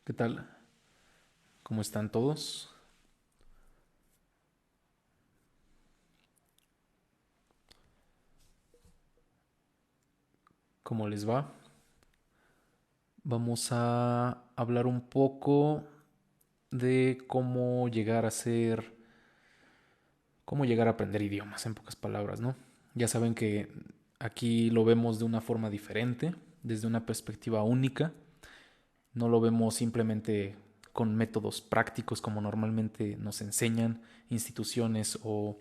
¿Qué tal? ¿Cómo están todos? ¿Cómo les va? Vamos a hablar un poco de cómo llegar a aprender idiomas, en pocas palabras, ¿no? Ya saben que aquí lo vemos de una forma diferente, desde una perspectiva única. No lo vemos simplemente con métodos prácticos como normalmente nos enseñan instituciones o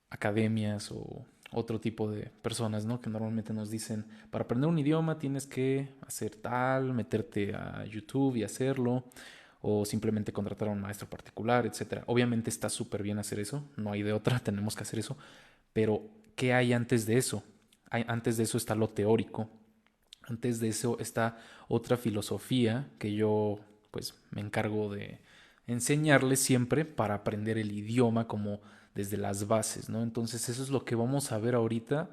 academias o otro tipo de personas, ¿no? Que normalmente nos dicen, para aprender un idioma tienes que hacer tal, meterte a YouTube y hacerlo, o simplemente contratar a un maestro particular, etcétera. Obviamente está súper bien hacer eso, no hay de otra, tenemos que hacer eso, pero ¿qué hay antes de eso? Antes de eso está lo teórico, antes de eso está otra filosofía que yo pues me encargo de enseñarles siempre para aprender el idioma como desde las bases, ¿no? Entonces eso es lo que vamos a ver ahorita.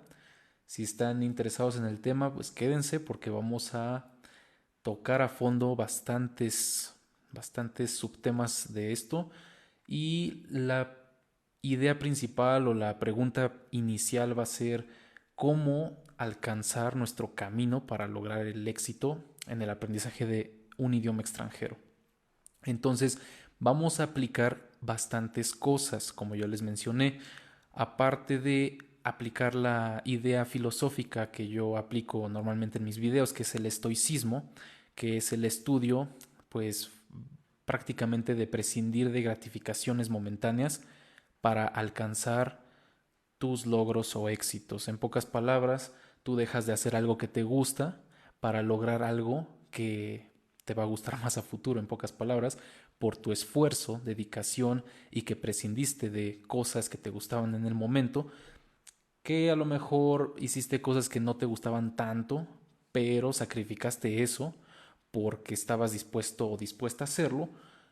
Si están interesados en el tema, pues quédense porque vamos a tocar a fondo bastantes subtemas de esto. Y la idea principal o la pregunta inicial va a ser cómo alcanzar nuestro camino para lograr el éxito en el aprendizaje de un idioma extranjero. Entonces, vamos a aplicar bastantes cosas, como yo les mencioné, aparte de aplicar la idea filosófica que yo aplico normalmente en mis videos, que es el estoicismo, que es el estudio, pues prácticamente de prescindir de gratificaciones momentáneas para alcanzar tus logros o éxitos. En pocas palabras, tú dejas de hacer algo que te gusta para lograr algo que te va a gustar más a futuro, en pocas palabras, por tu esfuerzo, dedicación y que prescindiste de cosas que te gustaban en el momento, que a lo mejor hiciste cosas que no te gustaban tanto, pero sacrificaste eso porque estabas dispuesto o dispuesta a hacerlo,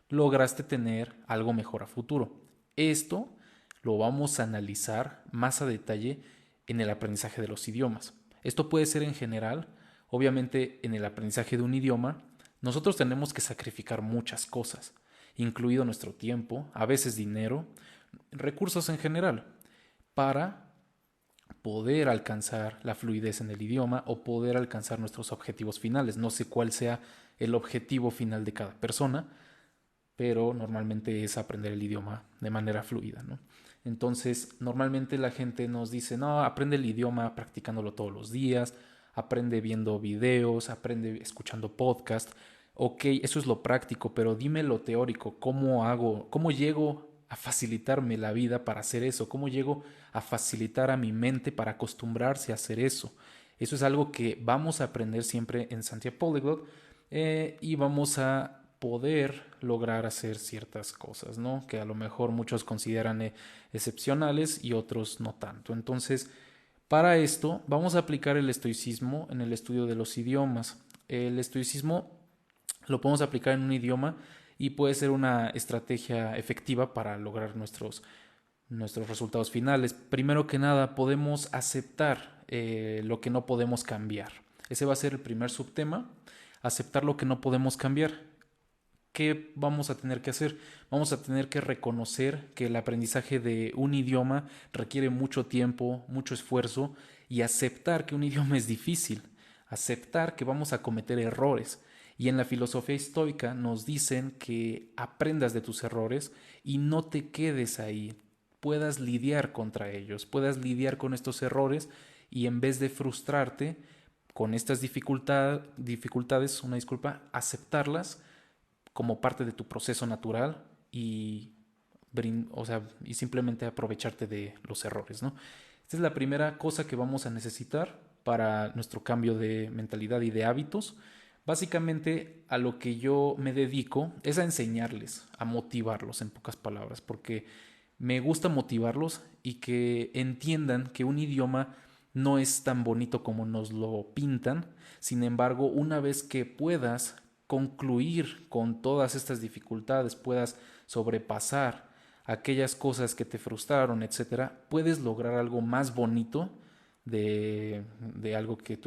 lograste tener algo mejor a futuro. Esto lo vamos a analizar más a detalle en el aprendizaje de los idiomas. Esto puede ser en general, obviamente en el aprendizaje de un idioma, nosotros tenemos que sacrificar muchas cosas, incluido nuestro tiempo, a veces dinero, recursos en general, para poder alcanzar la fluidez en el idioma o poder alcanzar nuestros objetivos finales. No sé cuál sea el objetivo final de cada persona, pero normalmente es aprender el idioma de manera fluida, ¿no? Entonces, normalmente la gente nos dice, no, aprende el idioma practicándolo todos los días, aprende viendo videos, aprende escuchando podcast. Ok, eso es lo práctico, pero dime lo teórico, ¿cómo hago, cómo llego a facilitarme la vida para hacer eso? ¿Cómo llego a facilitar a mi mente para acostumbrarse a hacer eso? Eso es algo que vamos a aprender siempre en Santiago Polyglot y vamos a poder lograr hacer ciertas cosas, ¿no? Que a lo mejor muchos consideran excepcionales y otros no tanto. Entonces, para esto vamos a aplicar el estoicismo en el estudio de los idiomas. El estoicismo lo podemos aplicar en un idioma y puede ser una estrategia efectiva para lograr nuestros resultados finales. Primero que nada, podemos aceptar lo que no podemos cambiar. Ese va a ser el primer subtema, aceptar lo que no podemos cambiar. ¿Qué vamos a tener que hacer? Vamos a tener que reconocer que el aprendizaje de un idioma requiere mucho tiempo, mucho esfuerzo y aceptar que un idioma es difícil, aceptar que vamos a cometer errores. Y en la filosofía estoica nos dicen que aprendas de tus errores y no te quedes ahí, puedas lidiar contra ellos, puedas lidiar con estos errores y en vez de frustrarte con estas dificultades, una disculpa, aceptarlas como parte de tu proceso natural y, o sea, y simplemente aprovecharte de los errores, ¿no? Esta es la primera cosa que vamos a necesitar para nuestro cambio de mentalidad y de hábitos. Básicamente a lo que yo me dedico es a enseñarles, a motivarlos en pocas palabras, porque me gusta motivarlos y que entiendan que un idioma no es tan bonito como nos lo pintan. Sin embargo, una vez que puedas concluir con todas estas dificultades, puedas sobrepasar aquellas cosas que te frustraron, etcétera, puedes lograr algo más bonito de algo que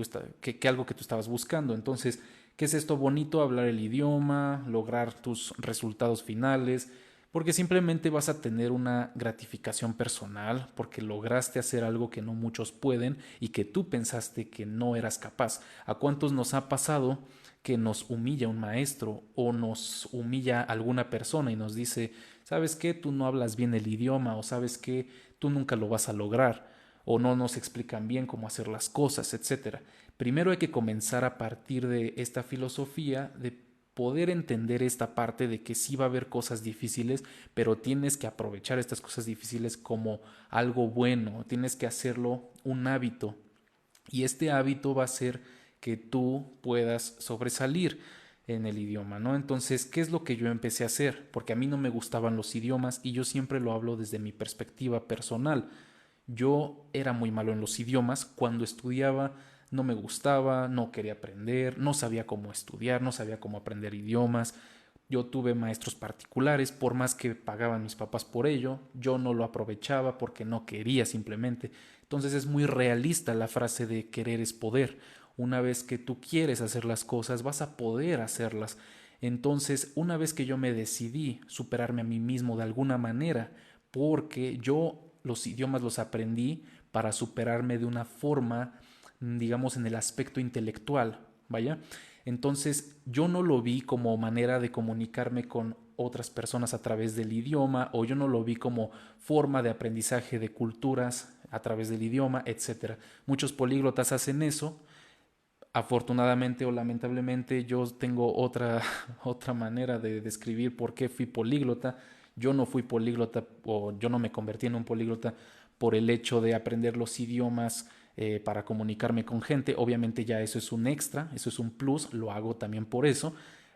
algo que tú estabas buscando. Entonces, ¿Qué es esto bonito? Hablar el idioma, lograr tus resultados finales, porque simplemente vas a tener una gratificación personal porque lograste hacer algo que no muchos pueden y que tú pensaste que no eras capaz. ¿A cuántos nos ha pasado que nos humilla un maestro o nos humilla alguna persona y nos dice, ¿sabes qué? Tú no hablas bien el idioma o sabes qué? Tú nunca lo vas a lograr o no nos explican bien cómo hacer las cosas, etcétera. Primero hay que comenzar a partir de esta filosofía de poder entender esta parte de que sí va a haber cosas difíciles, pero tienes que aprovechar estas cosas difíciles como algo bueno, tienes que hacerlo un hábito y este hábito va a hacer que tú puedas sobresalir en el idioma, ¿no? Entonces, ¿qué es lo que yo empecé a hacer? Porque a mí no me gustaban los idiomas y yo siempre lo hablo desde mi perspectiva personal. Yo era muy malo en los idiomas. Cuando estudiaba no me gustaba, no quería aprender, no sabía cómo estudiar, no sabía cómo aprender idiomas. Yo tuve maestros particulares, por más que pagaban mis papás por ello, yo no lo aprovechaba porque no quería simplemente. Entonces es muy realista la frase de querer es poder. Una vez que tú quieres hacer las cosas, vas a poder hacerlas. Entonces, una vez que yo me decidí superarme a mí mismo de alguna manera, porque yo los idiomas los aprendí para superarme de una forma, digamos, en el aspecto intelectual, vaya. Entonces yo no lo vi como manera de comunicarme con otras personas a través del idioma o yo no lo vi como forma de aprendizaje de culturas a través del idioma, etcétera. Muchos políglotas hacen eso. Afortunadamente o lamentablemente yo tengo otra, otra manera de describir por qué fui políglota. Yo no fui políglota o yo no me convertí en un políglota por el hecho de aprender los idiomas para comunicarme con gente. Obviamente ya eso es un extra, eso es un plus, lo hago también por eso,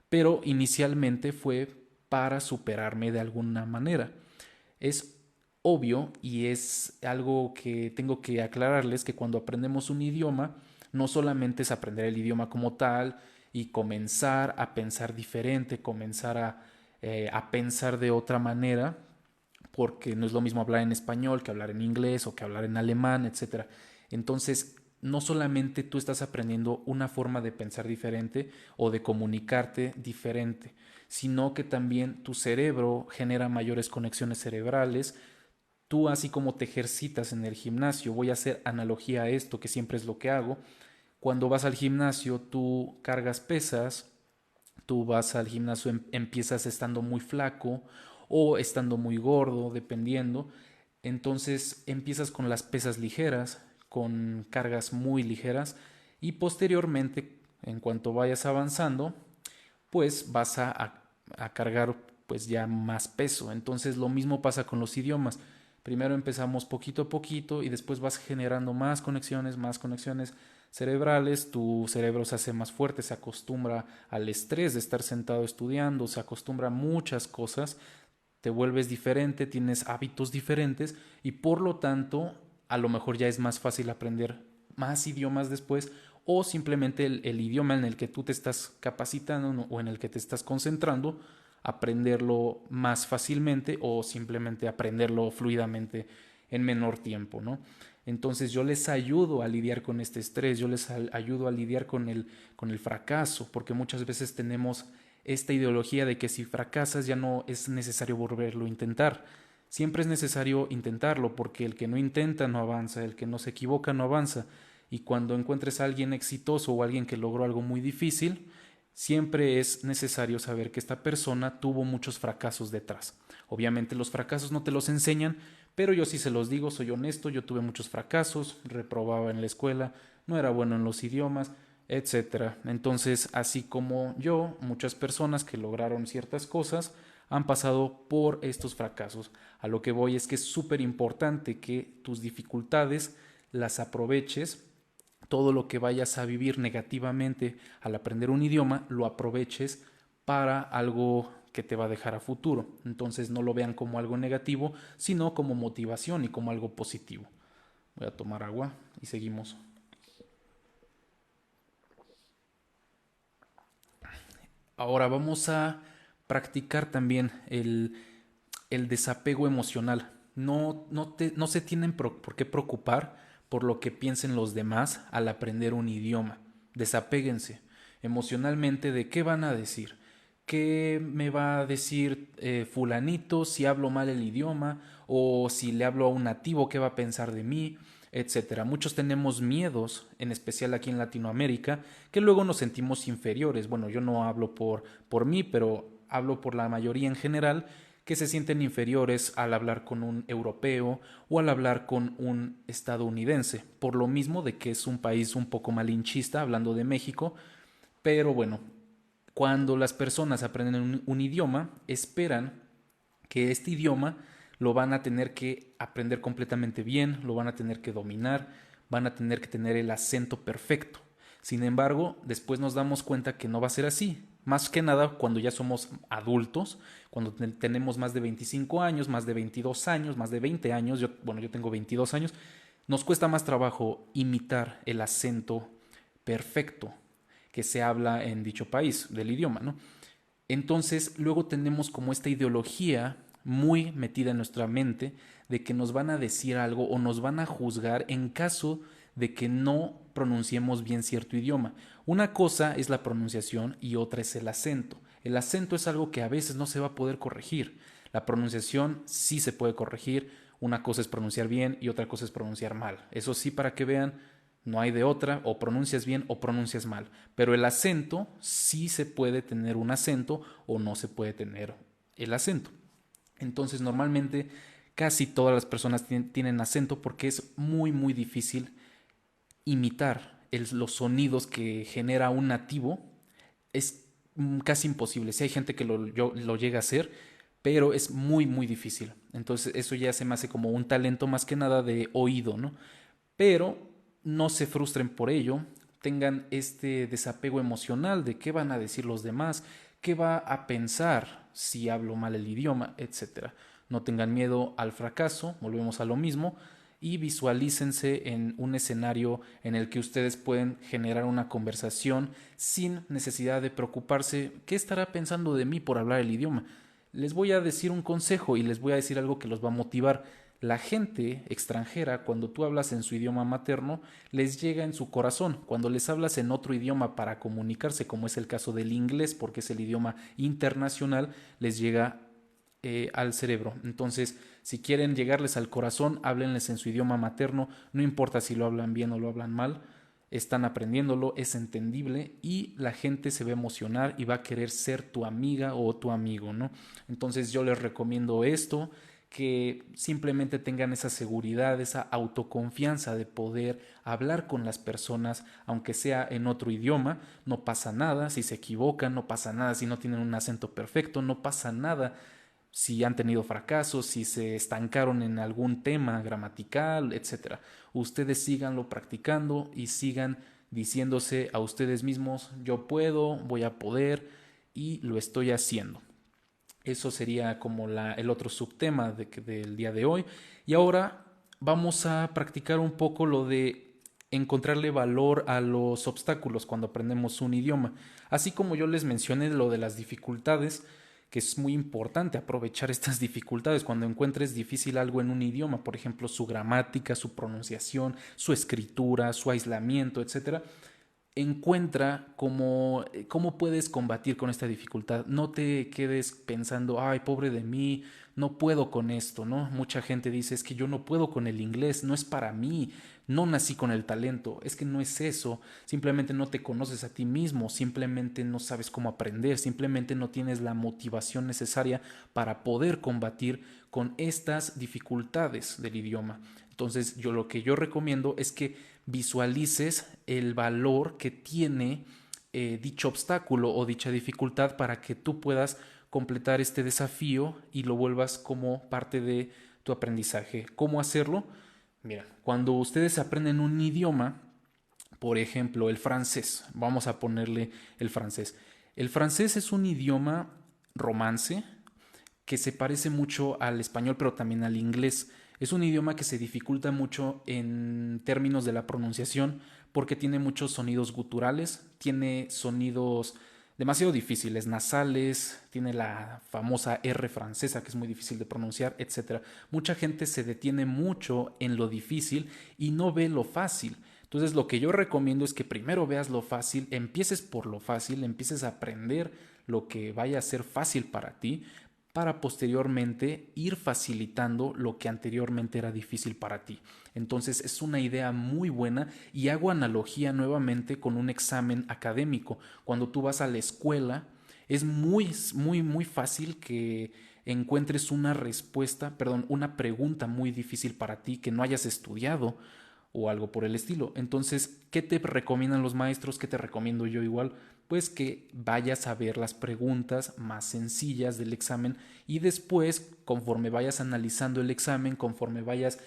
pero inicialmente fue para superarme de alguna manera. Es obvio y es algo que tengo que aclararles que cuando aprendemos un idioma, no solamente es aprender el idioma como tal y comenzar a pensar diferente, comenzar a pensar de otra manera, porque no es lo mismo hablar en español que hablar en inglés o que hablar en alemán, etcétera. Entonces, no solamente tú estás aprendiendo una forma de pensar diferente o de comunicarte diferente, sino que también tu cerebro genera mayores conexiones cerebrales. Tú así como te ejercitas en el gimnasio, voy a hacer analogía a esto, que siempre es lo que hago. Cuando vas al gimnasio, tú cargas pesas, tú vas al gimnasio, empiezas estando muy flaco o estando muy gordo, dependiendo. Entonces empiezas con las pesas ligeras, con cargas muy ligeras y posteriormente, en cuanto vayas avanzando, pues vas a cargar pues ya más peso. Entonces lo mismo pasa con los idiomas. Primero empezamos poquito a poquito y después vas generando más conexiones cerebrales, tu cerebro se hace más fuerte, se acostumbra al estrés de estar sentado estudiando, se acostumbra a muchas cosas, te vuelves diferente, tienes hábitos diferentes y por lo tanto a lo mejor ya es más fácil aprender más idiomas después o simplemente el idioma en el que tú te estás capacitando o en el que te estás concentrando, aprenderlo más fácilmente o simplemente aprenderlo fluidamente en menor tiempo, ¿no? Entonces yo les ayudo a lidiar con este estrés, yo les ayudo a lidiar con el fracaso, porque muchas veces tenemos esta ideología de que si fracasas ya no es necesario volverlo a intentar. Siempre es necesario intentarlo porque el que no intenta no avanza, el que no se equivoca no avanza. Y cuando encuentres a alguien exitoso o alguien que logró algo muy difícil, siempre es necesario saber que esta persona tuvo muchos fracasos detrás. Obviamente los fracasos no te los enseñan, pero yo sí se los digo, soy honesto, yo tuve muchos fracasos, reprobaba en la escuela, no era bueno en los idiomas, etcétera. Entonces, así como yo, muchas personas que lograron ciertas cosas han pasado por estos fracasos. A lo que voy es que es súper importante que tus dificultades las aproveches, todo lo que vayas a vivir negativamente al aprender un idioma, lo aproveches para algo que te va a dejar a futuro. Entonces no lo vean como algo negativo, sino como motivación y como algo positivo. Voy a tomar agua y seguimos. Ahora vamos a practicar también el desapego emocional. No se tienen por qué preocupar por lo que piensen los demás al aprender un idioma. Desapéguense. emocionalmente de qué van a decir, qué me va a decir fulanito si hablo mal el idioma o si le hablo a un nativo, qué va a pensar de mí, etcétera. Muchos tenemos miedos, en especial aquí en Latinoamérica, que luego nos sentimos inferiores. Bueno, yo no hablo por mí, pero hablo por la mayoría en general, que se sienten inferiores al hablar con un europeo o al hablar con un estadounidense, por lo mismo de que es un país un poco malinchista, hablando de México, pero bueno, cuando las personas aprenden un idioma, esperan que este idioma lo van a tener que aprender completamente bien, lo van a tener que dominar, van a tener que tener el acento perfecto. Sin embargo, después nos damos cuenta que no va a ser así. Más que nada cuando ya somos adultos, cuando tenemos más de 25 años, más de 22 años, más de 20 años, yo tengo 22 años, nos cuesta más trabajo imitar el acento perfecto que se habla en dicho país del idioma, ¿no? Entonces, luego tenemos como esta ideología muy metida en nuestra mente de que nos van a decir algo o nos van a juzgar en caso de que no pronunciemos bien cierto idioma. Una cosa es la pronunciación y otra es el acento. El acento es algo que a veces no se va a poder corregir. La pronunciación sí se puede corregir. Una cosa es pronunciar bien y otra cosa es pronunciar mal. Eso sí, para que vean, no hay de otra, o pronuncias bien o pronuncias mal. Pero el acento sí se puede tener un acento o no se puede tener el acento. Entonces normalmente casi todas las personas tienen acento porque es muy muy difícil imitar los sonidos que genera un nativo. Es casi imposible. Si hay gente que lo llega a hacer, pero es muy muy difícil. Entonces eso ya se me hace como un talento más que nada de oído, ¿no? Pero no se frustren por ello, tengan este desapego emocional de qué van a decir los demás, qué va a pensar si hablo mal el idioma, etcétera. No tengan miedo al fracaso, volvemos a lo mismo, y visualícense en un escenario en el que ustedes pueden generar una conversación sin necesidad de preocuparse qué estará pensando de mí por hablar el idioma. Les voy a decir un consejo y les voy a decir algo que los va a motivar. La gente extranjera, cuando tú hablas en su idioma materno, les llega en su corazón. Cuando les hablas en otro idioma para comunicarse, como es el caso del inglés, porque es el idioma internacional, les llega al cerebro. Entonces, si quieren llegarles al corazón, háblenles en su idioma materno, no importa si lo hablan bien o lo hablan mal, están aprendiéndolo, es entendible y la gente se va a emocionar y va a querer ser tu amiga o tu amigo, ¿no? Entonces yo les recomiendo esto, que simplemente tengan esa seguridad, esa autoconfianza de poder hablar con las personas, aunque sea en otro idioma, no pasa nada si se equivocan, no pasa nada si no tienen un acento perfecto, no pasa nada si han tenido fracasos, si se estancaron en algún tema gramatical, etcétera. Ustedes síganlo practicando y sigan diciéndose a ustedes mismos, yo puedo, voy a poder y lo estoy haciendo. Eso sería como el otro subtema del día de hoy. Y ahora vamos a practicar un poco lo de encontrarle valor a los obstáculos cuando aprendemos un idioma. Así como yo les mencioné lo de las dificultades, que es muy importante aprovechar estas dificultades cuando encuentres difícil algo en un idioma, por ejemplo, su gramática, su pronunciación, su escritura, su aislamiento, etcétera. Encuentra cómo puedes combatir con esta dificultad. No te quedes pensando, ay, pobre de mí, no puedo con esto, ¿no? Mucha gente dice, es que yo no puedo con el inglés, no es para mí, no nací con el talento. Es que no es eso, simplemente no te conoces a ti mismo, simplemente no sabes cómo aprender, simplemente no tienes la motivación necesaria para poder combatir con estas dificultades del idioma. Entonces, lo que yo recomiendo es que visualices el valor que tiene dicho obstáculo o dicha dificultad para que tú puedas completar este desafío y lo vuelvas como parte de tu aprendizaje. ¿Cómo hacerlo? Mira, cuando ustedes aprenden un idioma, por ejemplo, el francés, vamos a ponerle el francés. El francés es un idioma romance que se parece mucho al español, pero también al inglés. Es un idioma que se dificulta mucho en términos de la pronunciación porque tiene muchos sonidos guturales, tiene sonidos demasiado difíciles, nasales, tiene la famosa R francesa que es muy difícil de pronunciar, etcétera. Mucha gente se detiene mucho en lo difícil y no ve lo fácil. Entonces lo que yo recomiendo es que primero veas lo fácil, empieces por lo fácil, empieces a aprender lo que vaya a ser fácil para ti, para posteriormente ir facilitando lo que anteriormente era difícil para ti. Entonces es una idea muy buena y hago analogía nuevamente con un examen académico. Cuando tú vas a la escuela, es muy fácil que encuentres una respuesta, perdón, una pregunta muy difícil para ti que no hayas estudiado o algo por el estilo. Entonces, ¿qué te recomiendan los maestros? ¿Qué te recomiendo yo igual? Pues que vayas a ver las preguntas más sencillas del examen y después, conforme vayas analizando el examen, conforme vayas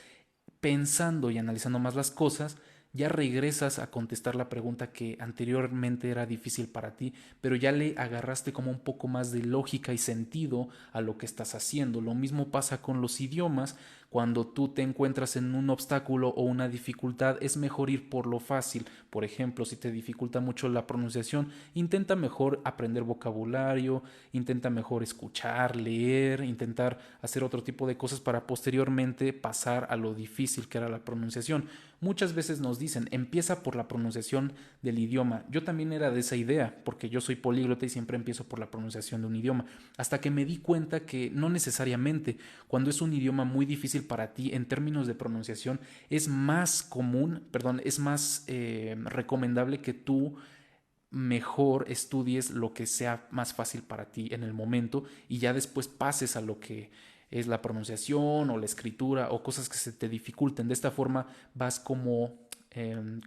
pensando y analizando más las cosas, ya regresas a contestar la pregunta que anteriormente era difícil para ti, pero ya le agarraste como un poco más de lógica y sentido a lo que estás haciendo. Lo mismo pasa con los idiomas. Cuando tú te encuentras en un obstáculo o una dificultad, es mejor ir por lo fácil. Por ejemplo, si te dificulta mucho la pronunciación, intenta mejor aprender vocabulario, intenta mejor escuchar, leer, intentar hacer otro tipo de cosas para posteriormente pasar a lo difícil que era la pronunciación. Muchas veces nos dicen, empieza por la pronunciación del idioma. Yo también era de esa idea, porque yo soy políglota y siempre empiezo por la pronunciación de un idioma, hasta que me di cuenta que no necesariamente. Cuando es un idioma muy difícil para ti en términos de pronunciación, es más común, perdón, es más recomendable que tú mejor estudies lo que sea más fácil para ti en el momento y ya después pases a lo que es la pronunciación o la escritura o cosas que se te dificulten. De esta forma vas como,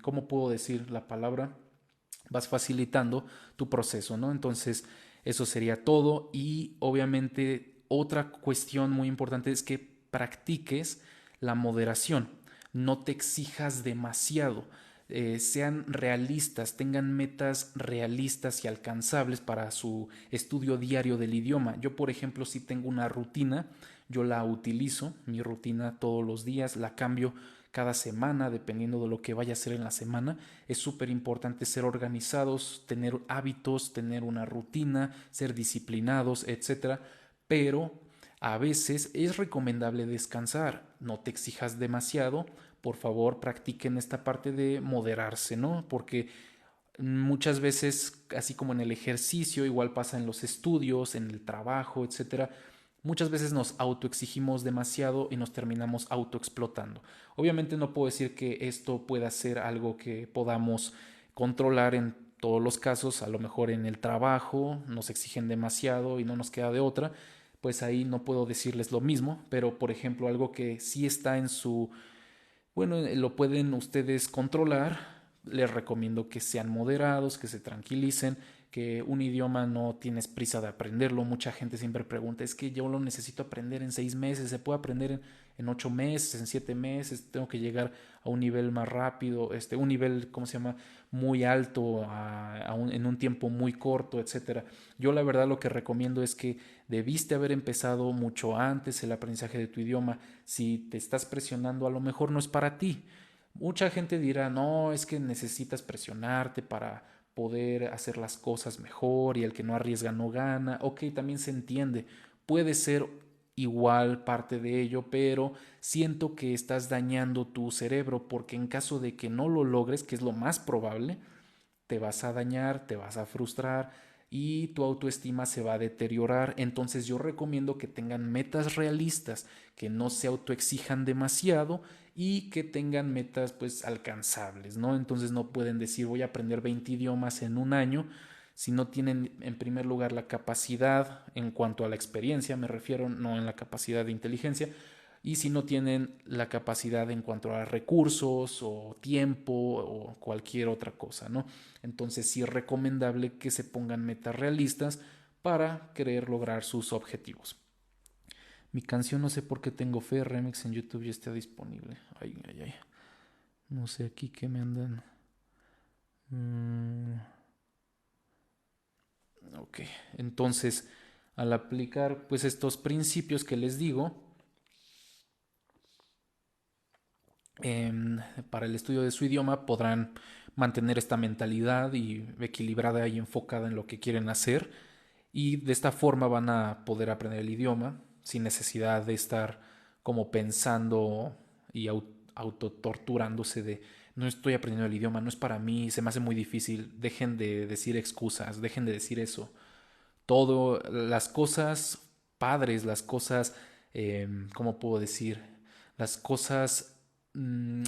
¿cómo puedo decir la palabra? Vas facilitando tu proceso, ¿no? Entonces, eso sería todo y obviamente otra cuestión muy importante es que practiques la moderación, no te exijas demasiado. Sean realistas, tengan metas realistas y alcanzables para su estudio diario del idioma. Yo, por ejemplo, si tengo una rutina, yo la utilizo, mi rutina todos los días, la cambio cada semana, dependiendo de lo que vaya a hacer en la semana. Es súper importante ser organizados, tener hábitos, tener una rutina, ser disciplinados, etcétera. Pero a veces es recomendable descansar. No te exijas demasiado. Por favor, practiquen esta parte de moderarse, ¿no? Porque muchas veces, así como en el ejercicio, igual pasa en los estudios, en el trabajo, etcétera. Muchas veces nos autoexigimos demasiado y nos terminamos autoexplotando. Obviamente no puedo decir que esto pueda ser algo que podamos controlar en todos los casos. A lo mejor en el trabajo nos exigen demasiado y no nos queda de otra. Pues ahí no puedo decirles lo mismo, pero por ejemplo algo que sí está en su, bueno, lo pueden ustedes controlar. Les recomiendo que sean moderados, que se tranquilicen, que un idioma no tienes prisa de aprenderlo. Mucha gente siempre pregunta, es que yo lo necesito aprender en 6 meses, se puede aprender en 8 meses, en 7 meses, tengo que llegar a un nivel más rápido, un nivel, ¿cómo se llama? Muy alto, en un tiempo muy corto, etcétera. Yo la verdad lo que recomiendo es que debiste haber empezado mucho antes el aprendizaje de tu idioma. Si te estás presionando, a lo mejor no es para ti. Mucha gente dirá, no, es que necesitas presionarte para poder hacer las cosas mejor y el que no arriesga no gana. Ok, también se entiende. Puede ser igual parte de ello, pero siento que estás dañando tu cerebro porque en caso de que no lo logres, que es lo más probable, te vas a dañar, te vas a frustrar y tu autoestima se va a deteriorar. Entonces yo recomiendo que tengan metas realistas, que no se autoexijan demasiado y que tengan metas pues alcanzables, ¿no? Entonces no pueden decir voy a aprender 20 idiomas en un año si no tienen en primer lugar la capacidad en cuanto a la experiencia, me refiero, no en la capacidad de inteligencia, y si no tienen la capacidad en cuanto a recursos o tiempo o cualquier otra cosa, ¿no? Entonces sí es recomendable que se pongan metas realistas para querer lograr sus objetivos. Mi canción No sé por qué tengo fe, remix en YouTube ya está disponible. Ay, ay, ay. No sé aquí qué me andan. Mm, ok, entonces al aplicar pues estos principios que les digo, para el estudio de su idioma podrán mantener esta mentalidad y equilibrada y enfocada en lo que quieren hacer y de esta forma van a poder aprender el idioma sin necesidad de estar como pensando y autotorturándose no estoy aprendiendo el idioma, no es para mí, se me hace muy difícil. Dejen de decir excusas, dejen de decir eso. Todo, las cosas padres, las cosas, ¿cómo puedo decir? Las cosas mm,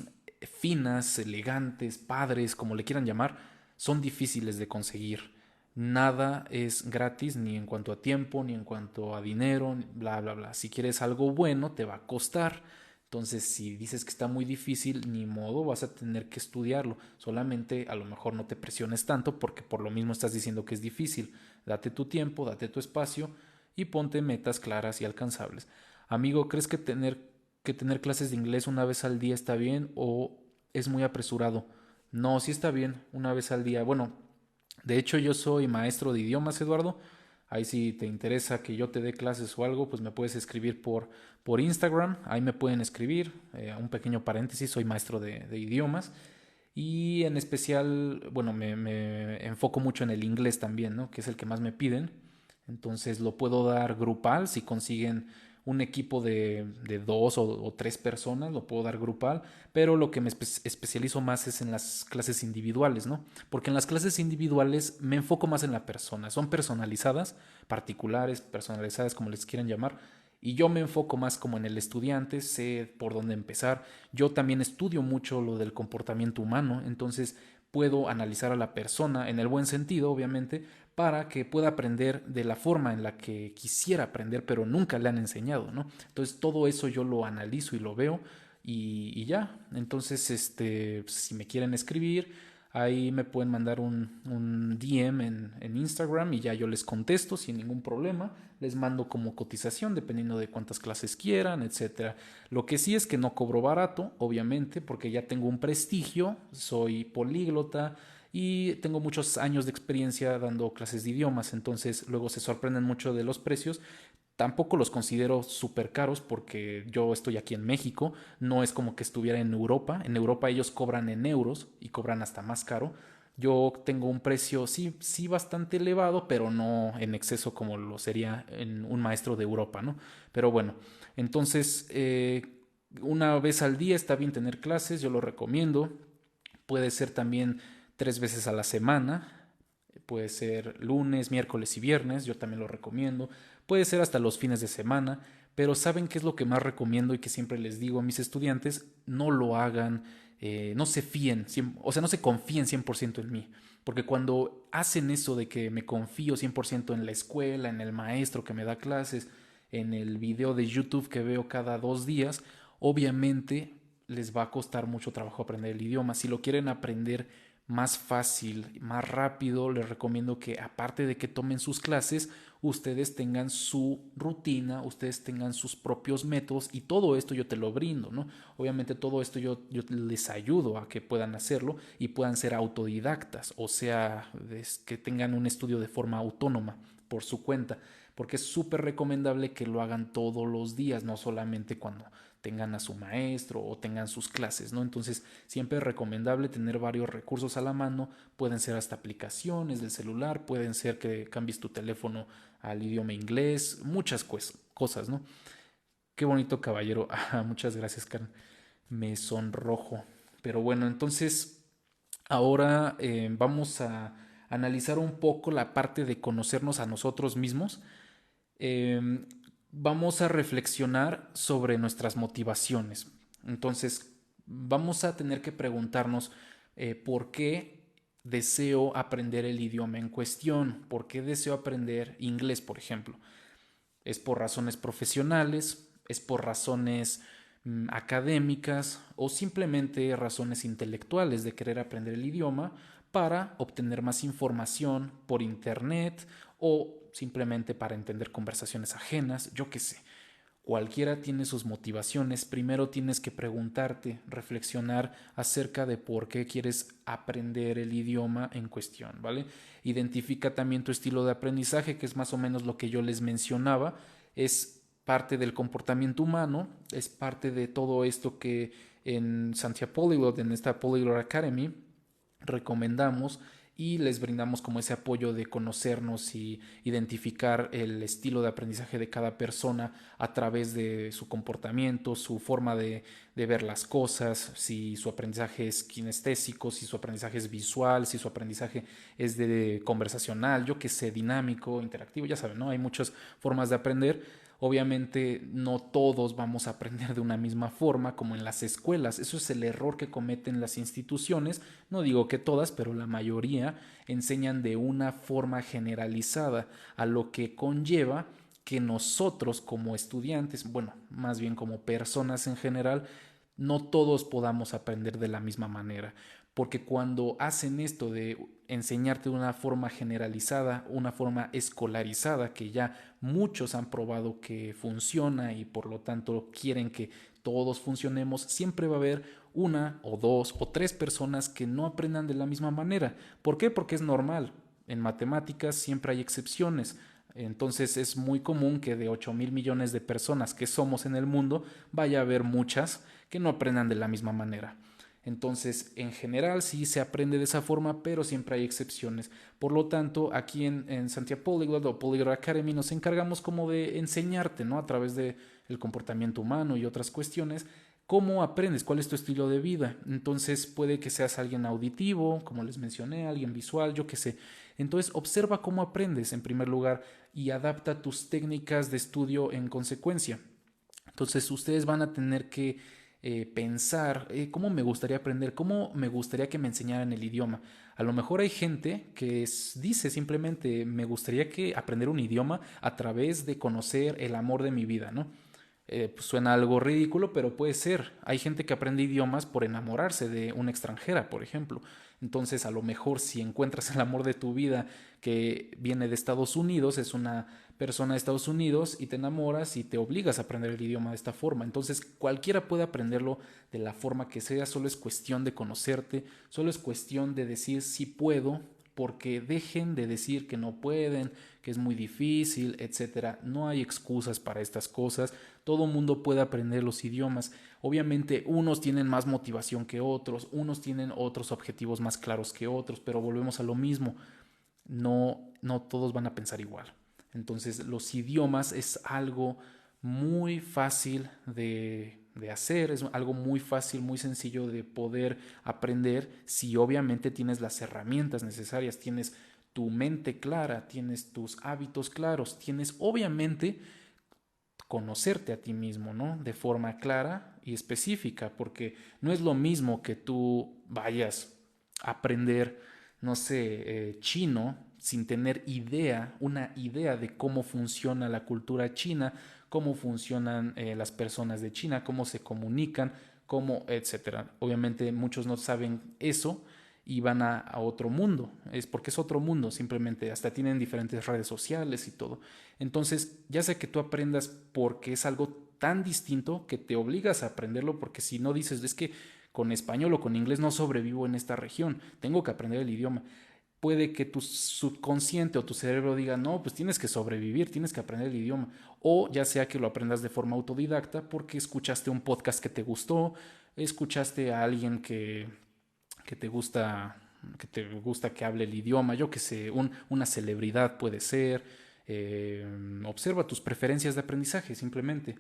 finas, elegantes, padres, como le quieran llamar, son difíciles de conseguir. Nada es gratis ni en cuanto a tiempo, ni en cuanto a dinero, bla, bla, bla. Si quieres algo bueno, te va a costar. Entonces, si dices que está muy difícil, ni modo, vas a tener que estudiarlo. Solamente a lo mejor no te presiones tanto porque por lo mismo estás diciendo que es difícil. Date tu tiempo, date tu espacio y ponte metas claras y alcanzables. Amigo, ¿crees que tener clases de inglés una vez al día está bien o es muy apresurado? No, sí está bien, una vez al día. Bueno, de hecho yo soy maestro de idiomas, Eduardo. Ahí si te interesa que yo te dé clases o algo, pues me puedes escribir por Instagram. Ahí me pueden escribir. Un pequeño paréntesis, soy maestro de idiomas. Y en especial, bueno, me enfoco mucho en el inglés también, ¿no? Que es el que más me piden. Entonces lo puedo dar grupal si consiguen un equipo de dos o tres personas, lo puedo dar grupal, pero lo que me especializo más es en las clases individuales, ¿no? Porque en las clases individuales me enfoco más en la persona, son personalizadas, particulares, personalizadas, como les quieran llamar, y yo me enfoco más como en el estudiante, sé por dónde empezar. Yo también estudio mucho lo del comportamiento humano, entonces puedo analizar a la persona en el buen sentido, obviamente, para que pueda aprender de la forma en la que quisiera aprender, pero nunca le han enseñado, ¿no? Entonces todo eso yo lo analizo y lo veo y ya. Entonces, si me quieren escribir, ahí me pueden mandar un DM en Instagram y ya yo les contesto sin ningún problema. Les mando como cotización dependiendo de cuántas clases quieran, etcétera. Lo que sí es que no cobro barato, obviamente, porque ya tengo un prestigio, soy políglota y tengo muchos años de experiencia dando clases de idiomas, entonces luego se sorprenden mucho de los precios. Tampoco los considero súper caros porque yo estoy aquí en México, no es como que estuviera en Europa. En Europa ellos cobran en euros y cobran hasta más caro. Yo tengo un precio sí, sí bastante elevado, pero no en exceso como lo sería en un maestro de Europa, ¿no? Pero bueno, entonces una vez al día está bien tener clases, yo lo recomiendo. Puede ser también 3 veces a la semana. Puede ser lunes, miércoles y viernes, yo también lo recomiendo. Puede ser hasta los fines de semana, pero ¿saben qué es lo que más recomiendo y que siempre les digo a mis estudiantes? No lo hagan, no se fíen, o sea, no se confíen 100% en mí. Porque cuando hacen eso de que me confío 100% en la escuela, en el maestro que me da clases, en el video de YouTube que veo cada 2 días, obviamente les va a costar mucho trabajo aprender el idioma. Si lo quieren aprender más fácil, más rápido, les recomiendo que aparte de que tomen sus clases, ustedes tengan su rutina, ustedes tengan sus propios métodos y todo esto yo te lo brindo, ¿no? Obviamente todo esto yo les ayudo a que puedan hacerlo y puedan ser autodidactas, o sea, que tengan un estudio de forma autónoma por su cuenta, porque es súper recomendable que lo hagan todos los días, no solamente cuando tengan a su maestro o tengan sus clases, ¿no? Entonces, siempre es recomendable tener varios recursos a la mano, pueden ser hasta aplicaciones del celular, pueden ser que cambies tu teléfono al idioma inglés, muchas cosas, ¿no? Qué bonito caballero. Ah, muchas gracias, Karen. Me sonrojo. Pero bueno, entonces ahora vamos a analizar un poco la parte de conocernos a nosotros mismos. eh, Vamos a reflexionar sobre nuestras motivaciones. Entonces, vamos a tener que preguntarnos por qué deseo aprender el idioma en cuestión, por qué deseo aprender inglés, por ejemplo. ¿Es por razones profesionales? ¿Es por razones académicas o simplemente razones intelectuales de querer aprender el idioma para obtener más información por internet o simplemente para entender conversaciones ajenas? Yo qué sé. Cualquiera tiene sus motivaciones. Primero tienes que preguntarte, reflexionar acerca de por qué quieres aprender el idioma en cuestión, ¿vale? Identifica también tu estilo de aprendizaje, que es más o menos lo que yo les mencionaba. Es parte del comportamiento humano, es parte de todo esto que en Santiago Polyglot, en esta Polyglot Academy, recomendamos y les brindamos como ese apoyo de conocernos y identificar el estilo de aprendizaje de cada persona a través de su comportamiento, su forma de ver las cosas, si su aprendizaje es kinestésico, si su aprendizaje es visual, si su aprendizaje es de conversacional, yo que sé, dinámico, interactivo, ya saben, ¿no? Hay muchas formas de aprender. Obviamente no todos vamos a aprender de una misma forma como en las escuelas. Eso es el error que cometen las instituciones. No digo que todas, pero la mayoría enseñan de una forma generalizada, a lo que conlleva que nosotros como estudiantes, bueno, más bien como personas en general, no todos podamos aprender de la misma manera. Porque cuando hacen esto de enseñarte de una forma generalizada, una forma escolarizada, que ya muchos han probado que funciona y por lo tanto quieren que todos funcionemos, siempre va a haber una o dos o tres personas que no aprendan de la misma manera. ¿Por qué? Porque es normal. En matemáticas siempre hay excepciones. Entonces es muy común que de 8.000 millones de personas que somos en el mundo, vaya a haber muchas que no aprendan de la misma manera. Entonces, en general sí se aprende de esa forma, pero siempre hay excepciones. Por lo tanto, aquí en Santiago Polyglot o Polyglot Academy nos encargamos como de enseñarte, ¿no? A través de el comportamiento humano y otras cuestiones, cómo aprendes, cuál es tu estilo de vida. Entonces, puede que seas alguien auditivo, como les mencioné, alguien visual, yo qué sé. Entonces, observa cómo aprendes en primer lugar y adapta tus técnicas de estudio en consecuencia. Entonces, ustedes van a tener que pensar cómo me gustaría aprender, cómo me gustaría que me enseñaran el idioma. A lo mejor hay gente que dice simplemente, me gustaría que aprender un idioma a través de conocer el amor de mi vida, ¿no? Pues suena algo ridículo, pero puede ser. Hay gente que aprende idiomas por enamorarse de una extranjera, por ejemplo. Entonces, a lo mejor si encuentras el amor de tu vida que viene de Estados Unidos, es una persona de Estados Unidos y te enamoras y te obligas a aprender el idioma de esta forma. Entonces, cualquiera puede aprenderlo de la forma que sea, solo es cuestión de conocerte, solo es cuestión de decir si puedo, porque dejen de decir que no pueden, que es muy difícil, etcétera. No hay excusas para estas cosas. Todo mundo puede aprender los idiomas. Obviamente unos tienen más motivación que otros, unos tienen otros objetivos más claros que otros, pero volvemos a lo mismo. No todos van a pensar igual. Entonces los idiomas es algo muy fácil de hacer, es algo muy fácil, muy sencillo de poder aprender si obviamente tienes las herramientas necesarias, tienes tu mente clara, tienes tus hábitos claros, tienes obviamente conocerte a ti mismo, ¿no? De forma clara y específica, porque no es lo mismo que tú vayas a aprender, no sé, chino sin tener idea, una idea de cómo funciona la cultura china, cómo funcionan las personas de China, cómo se comunican, cómo, etcétera. Obviamente muchos no saben eso y van a otro mundo, es porque es otro mundo, simplemente hasta tienen diferentes redes sociales y todo. Entonces, ya sea que tú aprendas porque es algo tan distinto que te obligas a aprenderlo, porque si no dices, es que con español o con inglés no sobrevivo en esta región, tengo que aprender el idioma. Puede que tu subconsciente o tu cerebro diga, no, pues tienes que sobrevivir, tienes que aprender el idioma. O ya sea que lo aprendas de forma autodidacta porque escuchaste un podcast que te gustó, escuchaste a alguien que te gusta que hable el idioma, yo que sé, una celebridad puede ser. Observa tus preferencias de aprendizaje simplemente.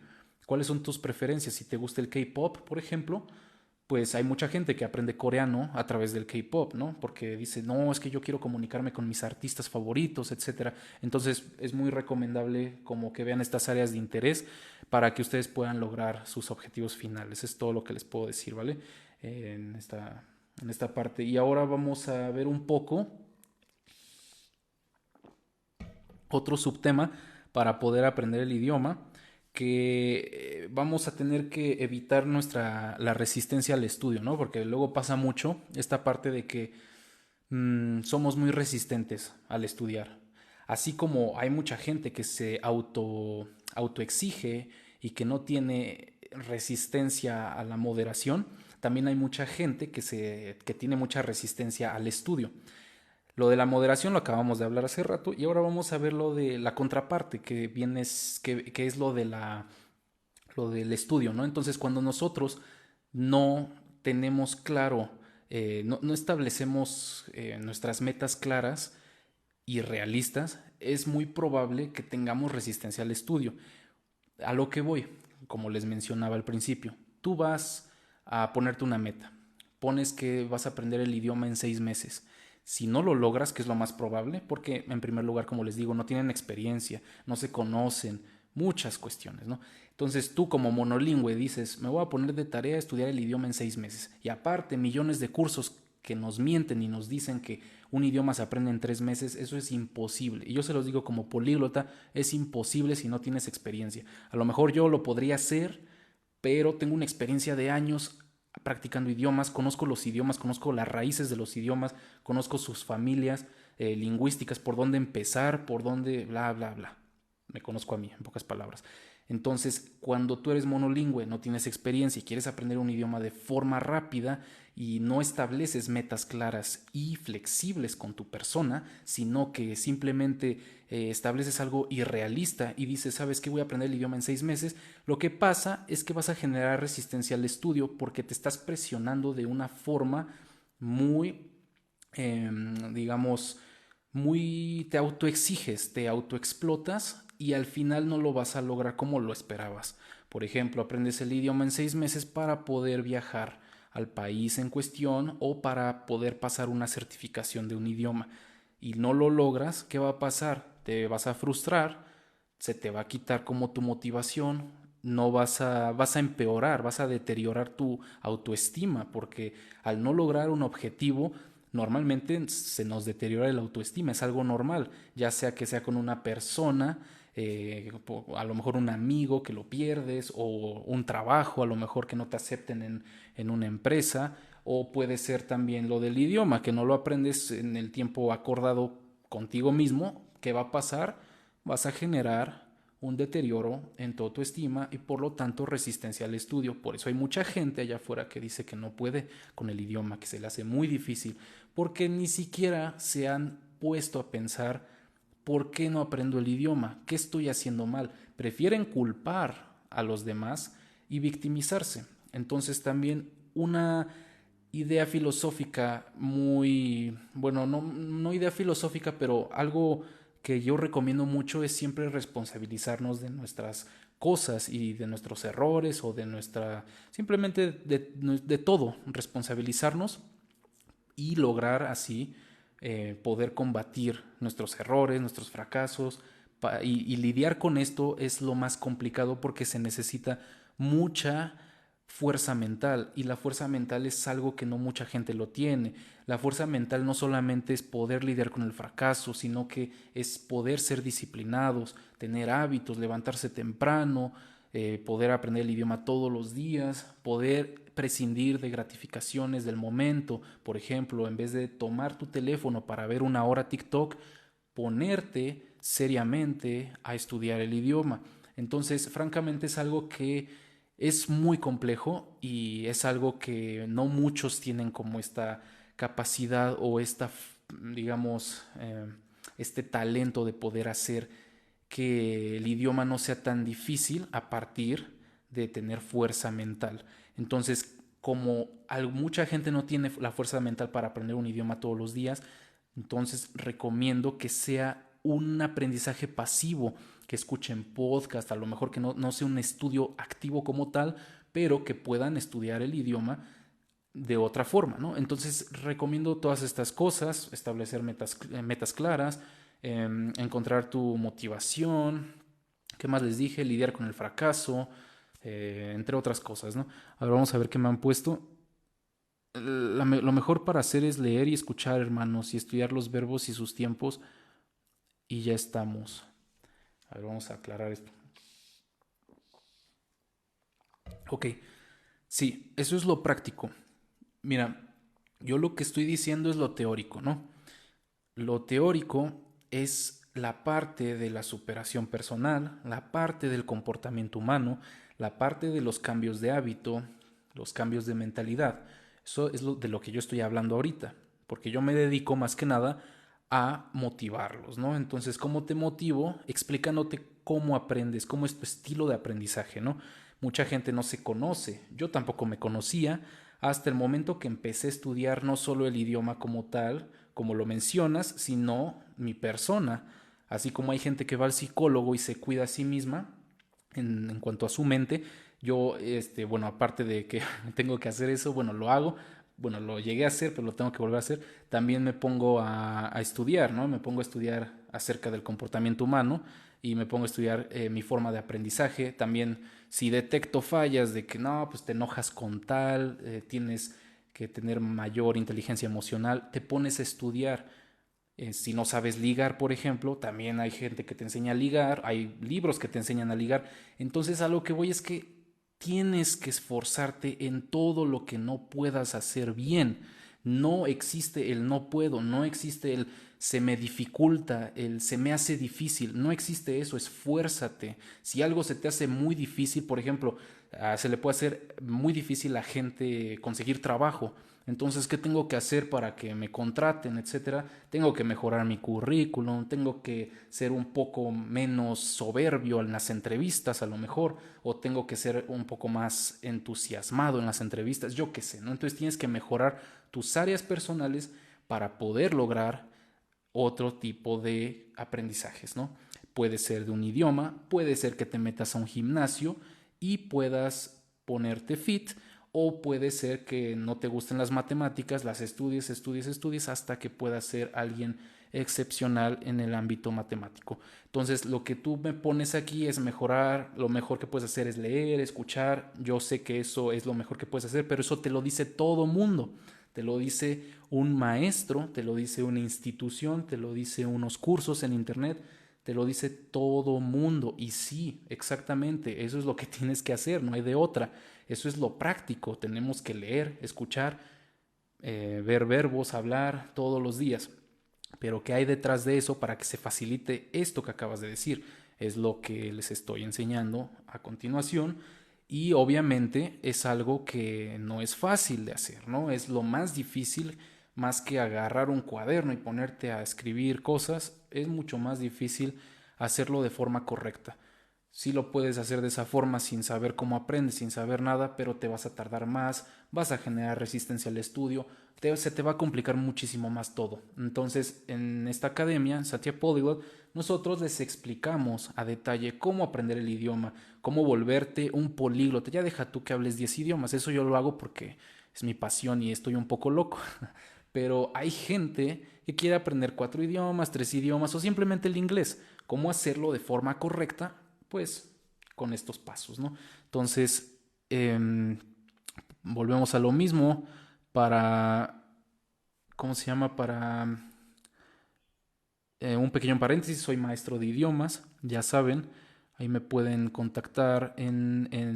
¿Cuáles son tus preferencias? Si te gusta el K-pop, por ejemplo, pues hay mucha gente que aprende coreano a través del K-pop, ¿no? Porque dice, no, es que yo quiero comunicarme con mis artistas favoritos, etcétera. Entonces es muy recomendable como que vean estas áreas de interés para que ustedes puedan lograr sus objetivos finales. Es todo lo que les puedo decir, ¿vale? En esta parte. Y ahora vamos a ver un poco otro subtema para poder aprender el idioma, que vamos a tener que evitar la resistencia al estudio, ¿no? Porque luego pasa mucho esta parte de que somos muy resistentes al estudiar. Así como hay mucha gente que se autoexige y que no tiene resistencia a la moderación, también hay mucha gente que tiene mucha resistencia al estudio. Lo de la moderación lo acabamos de hablar hace rato y ahora vamos a ver lo de la contraparte que es lo del estudio, ¿no? Entonces, cuando nosotros no tenemos claro no establecemos nuestras metas claras y realistas, es muy probable que tengamos resistencia al estudio. A lo que voy, como les mencionaba al principio, tú vas a ponerte una meta, pones que vas a aprender el idioma en 6 meses. Si no lo logras, que es lo más probable, porque en primer lugar, como les digo, no tienen experiencia, no se conocen, muchas cuestiones, ¿no? Entonces tú como monolingüe dices, me voy a poner de tarea a estudiar el idioma en 6 meses. Y aparte, millones de cursos que nos mienten y nos dicen que un idioma se aprende en 3 meses, eso es imposible. Y yo se los digo como políglota, es imposible si no tienes experiencia. A lo mejor yo lo podría hacer, pero tengo una experiencia de años practicando idiomas, conozco los idiomas, conozco las raíces de los idiomas, conozco sus familias lingüísticas, por dónde empezar, por dónde, bla, bla, bla. Me conozco a mí, en pocas palabras. Entonces, cuando tú eres monolingüe, no tienes experiencia y quieres aprender un idioma de forma rápida y no estableces metas claras y flexibles con tu persona, sino que simplemente estableces algo irrealista y dices, ¿sabes qué? Voy a aprender el idioma en 6 meses. Lo que pasa es que vas a generar resistencia al estudio porque te estás presionando de una forma muy, digamos, muy, te autoexiges, te autoexplotas y al final no lo vas a lograr como lo esperabas. Por ejemplo, aprendes el idioma en 6 meses para poder viajar al país en cuestión o para poder pasar una certificación de un idioma y no lo logras, ¿qué va a pasar? Te vas a frustrar, se te va a quitar como tu motivación, no vas a empeorar, vas a deteriorar tu autoestima, porque al no lograr un objetivo, normalmente se nos deteriora el autoestima, es algo normal, ya sea que sea con una persona, a lo mejor un amigo que lo pierdes, o un trabajo, a lo mejor que no te acepten en una empresa, o puede ser también lo del idioma, que no lo aprendes en el tiempo acordado contigo mismo. ¿Qué va a pasar? Vas a generar un deterioro en tu autoestima y por lo tanto resistencia al estudio. Por eso hay mucha gente allá afuera que dice que no puede con el idioma, que se le hace muy difícil, porque ni siquiera se han puesto a pensar por qué no aprendo el idioma, qué estoy haciendo mal. Prefieren culpar a los demás y victimizarse. Entonces también una idea filosófica muy, bueno, no idea filosófica, pero algo que yo recomiendo mucho es siempre responsabilizarnos de nuestras cosas y de nuestros errores o de nuestra, simplemente de todo, responsabilizarnos y lograr así poder combatir nuestros errores, nuestros fracasos y lidiar con esto es lo más complicado porque se necesita mucha fuerza mental y la fuerza mental es algo que no mucha gente lo tiene. La fuerza mental no solamente es poder lidiar con el fracaso, sino que es poder ser disciplinados, tener hábitos, levantarse temprano, poder aprender el idioma todos los días, poder prescindir de gratificaciones del momento. Por ejemplo, en vez de tomar tu teléfono para ver una hora TikTok, ponerte seriamente a estudiar el idioma. Entonces, francamente es algo que es muy complejo y es algo que no muchos tienen como esta capacidad o esta, digamos, este talento de poder hacer que el idioma no sea tan difícil a partir de tener fuerza mental. Entonces, como mucha gente no tiene la fuerza mental para aprender un idioma todos los días, entonces recomiendo que sea un aprendizaje pasivo, que escuchen podcast, a lo mejor que no sea un estudio activo como tal, pero que puedan estudiar el idioma de otra forma, ¿no? Entonces recomiendo todas estas cosas, establecer metas claras, encontrar tu motivación, ¿qué más les dije? Lidiar con el fracaso, entre otras cosas, ¿no? Ahora vamos a ver qué me han puesto. Lo mejor para hacer es leer y escuchar, hermanos, y estudiar los verbos y sus tiempos, y ya estamos. A ver, vamos a aclarar esto. Ok, sí, eso es lo práctico. Mira, yo lo que estoy diciendo es lo teórico, ¿no? Lo teórico es la parte de la superación personal, la parte del comportamiento humano, la parte de los cambios de hábito, los cambios de mentalidad. Eso es de lo que yo estoy hablando ahorita, porque yo me dedico más que nada a motivarlos, ¿no? Entonces, ¿cómo te motivo? Explicándote cómo aprendes, cómo es tu estilo de aprendizaje, ¿no? Mucha gente no se conoce, yo tampoco me conocía hasta el momento que empecé a estudiar no solo el idioma como tal, como lo mencionas, sino mi persona. Así como hay gente que va al psicólogo y se cuida a sí misma en cuanto a su mente, yo, bueno, aparte de que tengo que hacer eso, bueno, lo hago, bueno, lo llegué a hacer, pero lo tengo que volver a hacer, también me pongo a estudiar, ¿no? Me pongo a estudiar acerca del comportamiento humano y me pongo a estudiar mi forma de aprendizaje. También si detecto fallas de que no, pues te enojas con tal, tienes que tener mayor inteligencia emocional, te pones a estudiar. Si no sabes ligar, por ejemplo, también hay gente que te enseña a ligar, hay libros que te enseñan a ligar. Entonces a lo que voy es que tienes que esforzarte en todo lo que no puedas hacer bien. No existe el no puedo, no existe el se me dificulta, el se me hace difícil, no existe eso, esfuérzate. Si algo se te hace muy difícil, por ejemplo, se le puede hacer muy difícil a gente conseguir trabajo. Entonces, ¿qué tengo que hacer para que me contraten, etcétera? Tengo que mejorar mi currículum, tengo que ser un poco menos soberbio en las entrevistas, a lo mejor, o tengo que ser un poco más entusiasmado en las entrevistas, yo qué sé, ¿no? Entonces tienes que mejorar tus áreas personales para poder lograr otro tipo de aprendizajes, ¿no? Puede ser de un idioma, puede ser que te metas a un gimnasio y puedas ponerte fit, o puede ser que no te gusten las matemáticas, las estudies hasta que puedas ser alguien excepcional en el ámbito matemático. Entonces, lo que tú me pones aquí es mejorar, lo mejor que puedes hacer es leer, escuchar. Yo sé que eso es lo mejor que puedes hacer, pero eso te lo dice todo mundo. Te lo dice un maestro, te lo dice una institución, te lo dice unos cursos en internet, te lo dice todo mundo. Y sí, exactamente, eso es lo que tienes que hacer, no hay de otra. Eso es lo práctico, tenemos que leer, escuchar, ver verbos, hablar todos los días. Pero ¿qué hay detrás de eso para que se facilite esto que acabas de decir? Es lo que les estoy enseñando a continuación, y obviamente es algo que no es fácil de hacer, ¿no? Es lo más difícil, más que agarrar un cuaderno y ponerte a escribir cosas, es mucho más difícil hacerlo de forma correcta. Sí lo puedes hacer de esa forma sin saber cómo aprendes, sin saber nada, pero te vas a tardar más, vas a generar resistencia al estudio, se te va a complicar muchísimo más todo. Entonces, en esta academia, en Satya Polyglot, nosotros les explicamos a detalle cómo aprender el idioma, cómo volverte un políglota. Ya deja tú que hables 10 idiomas, eso yo lo hago porque es mi pasión y estoy un poco loco. Pero hay gente que quiere aprender 4 idiomas, 3 idiomas o simplemente el inglés. ¿Cómo hacerlo de forma correcta? Pues con estos pasos, ¿no? Entonces, volvemos a lo mismo para, ¿cómo se llama? Para un pequeño paréntesis, soy maestro de idiomas, ya saben, ahí me pueden contactar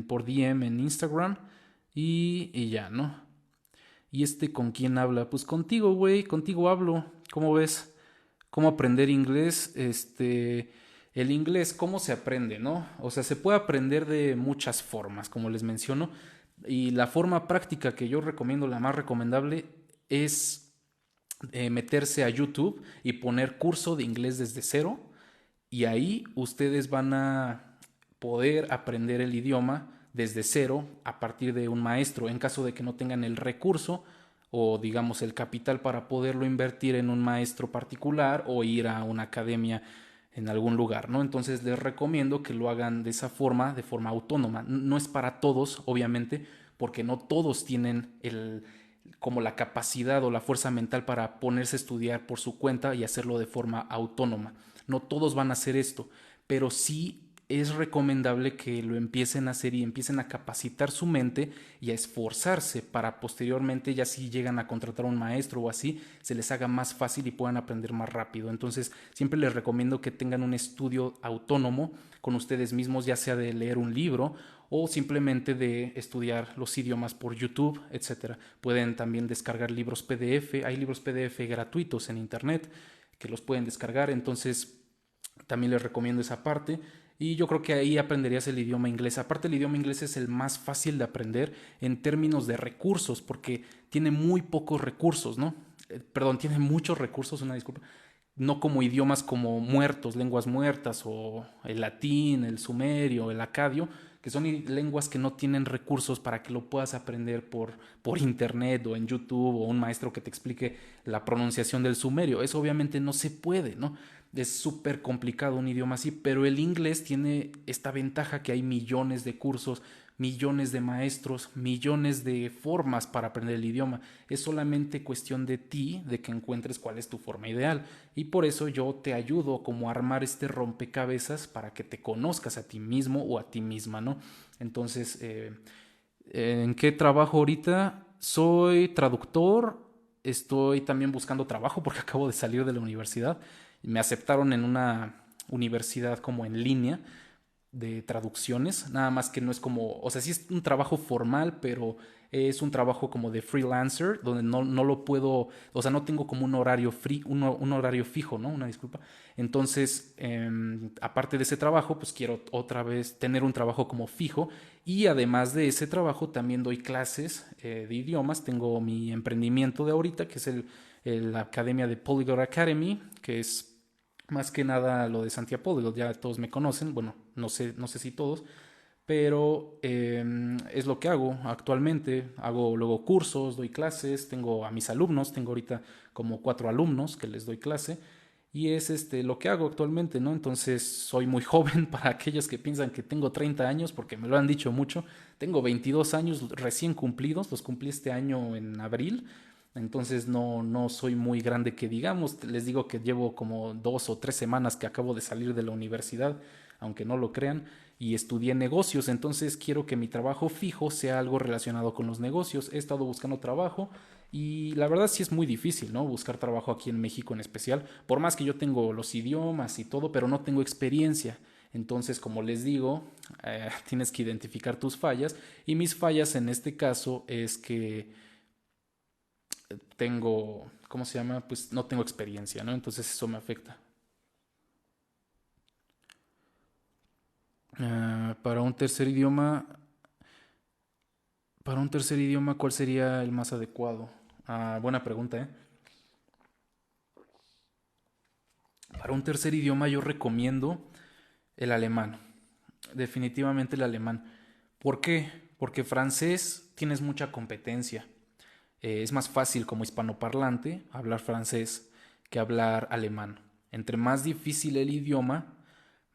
por DM en Instagram y ya, ¿no? ¿Y con quién habla? Pues contigo, güey, contigo hablo. ¿Cómo ves? ¿Cómo aprender inglés? El inglés, ¿cómo se aprende, no? O sea, se puede aprender de muchas formas, como les menciono, y la forma práctica que yo recomiendo, la más recomendable, es meterse a YouTube y poner curso de inglés desde cero, y ahí ustedes van a poder aprender el idioma desde cero a partir de un maestro, en caso de que no tengan el recurso o digamos el capital para poderlo invertir en un maestro particular o ir a una academia en algún lugar, ¿no? Entonces les recomiendo que lo hagan de esa forma, de forma autónoma. No es para todos, obviamente, porque no todos tienen como la capacidad o la fuerza mental para ponerse a estudiar por su cuenta y hacerlo de forma autónoma. No todos van a hacer esto, pero sí es recomendable que lo empiecen a hacer y empiecen a capacitar su mente y a esforzarse para posteriormente, ya si llegan a contratar a un maestro o así, se les haga más fácil y puedan aprender más rápido. Entonces, siempre les recomiendo que tengan un estudio autónomo con ustedes mismos, ya sea de leer un libro o simplemente de estudiar los idiomas por YouTube, etcétera. Pueden también descargar libros PDF, hay libros PDF gratuitos en internet que los pueden descargar, entonces también les recomiendo esa parte. Y yo creo que ahí aprenderías el idioma inglés. Aparte, el idioma inglés es el más fácil de aprender en términos de recursos, porque tiene muy pocos recursos, ¿no? Perdón, tiene muchos recursos, una disculpa. No como idiomas como muertos, lenguas muertas, o el latín, el sumerio, el acadio. que son lenguas que no tienen recursos para que lo puedas aprender por internet o en YouTube o un maestro que te explique la pronunciación del sumerio. Eso obviamente no se puede, ¿no? Es súper complicado un idioma así, pero el inglés tiene esta ventaja que hay millones de cursos, millones de maestros, millones de formas para aprender el idioma. Es solamente cuestión de ti, de que encuentres cuál es tu forma ideal. Y por eso yo te ayudo como a armar este rompecabezas para que te conozcas a ti mismo o a ti misma, ¿no? Entonces, ¿en qué trabajo ahorita? Soy traductor, estoy también buscando trabajo porque acabo de salir de la universidad. Me aceptaron en una universidad como en línea de traducciones, nada más que no es como, o sea, sí es un trabajo formal, pero es un trabajo como de freelancer, donde no lo puedo, o sea, no tengo como un horario un horario fijo, ¿no? Una disculpa. Entonces, aparte de ese trabajo, pues quiero otra vez tener un trabajo como fijo y además de ese trabajo también doy clases de idiomas, tengo mi emprendimiento de ahorita, que es la academia de Polyglot Academy, que es más que nada lo de Santiago Polyglot, ya todos me conocen, bueno, no sé si todos, pero es lo que hago actualmente. Hago luego cursos, doy clases, tengo a mis alumnos, tengo ahorita como 4 alumnos que les doy clase y es lo que hago actualmente, ¿no? Entonces soy muy joven para aquellos que piensan que tengo 30 años, porque me lo han dicho mucho. Tengo 22 años recién cumplidos, los cumplí este año en abril. Entonces no soy muy grande que digamos, les digo que llevo como 2 o 3 semanas que acabo de salir de la universidad, aunque no lo crean, y estudié negocios, entonces quiero que mi trabajo fijo sea algo relacionado con los negocios. He estado buscando trabajo y la verdad sí es muy difícil, ¿no? Buscar trabajo aquí en México en especial, por más que yo tengo los idiomas y todo, pero no tengo experiencia. Entonces, como les digo, tienes que identificar tus fallas y mis fallas en este caso es que tengo, ¿cómo se llama? Pues no tengo experiencia, ¿no? Entonces eso me afecta. Para un tercer idioma, ¿cuál sería el más adecuado? Buena pregunta, ¿eh? Para un tercer idioma yo recomiendo el alemán, definitivamente el alemán. ¿Por qué? Porque francés tienes mucha competencia. Es más fácil como hispanoparlante hablar francés que hablar alemán. Entre más difícil el idioma,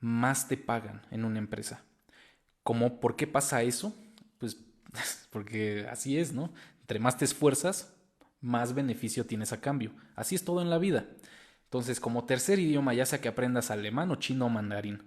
más te pagan en una empresa. ¿Por qué pasa eso? Pues porque así es, ¿no? Entre más te esfuerzas, más beneficio tienes a cambio. Así es todo en la vida. Entonces, como tercer idioma, ya sea que aprendas alemán o chino o mandarín.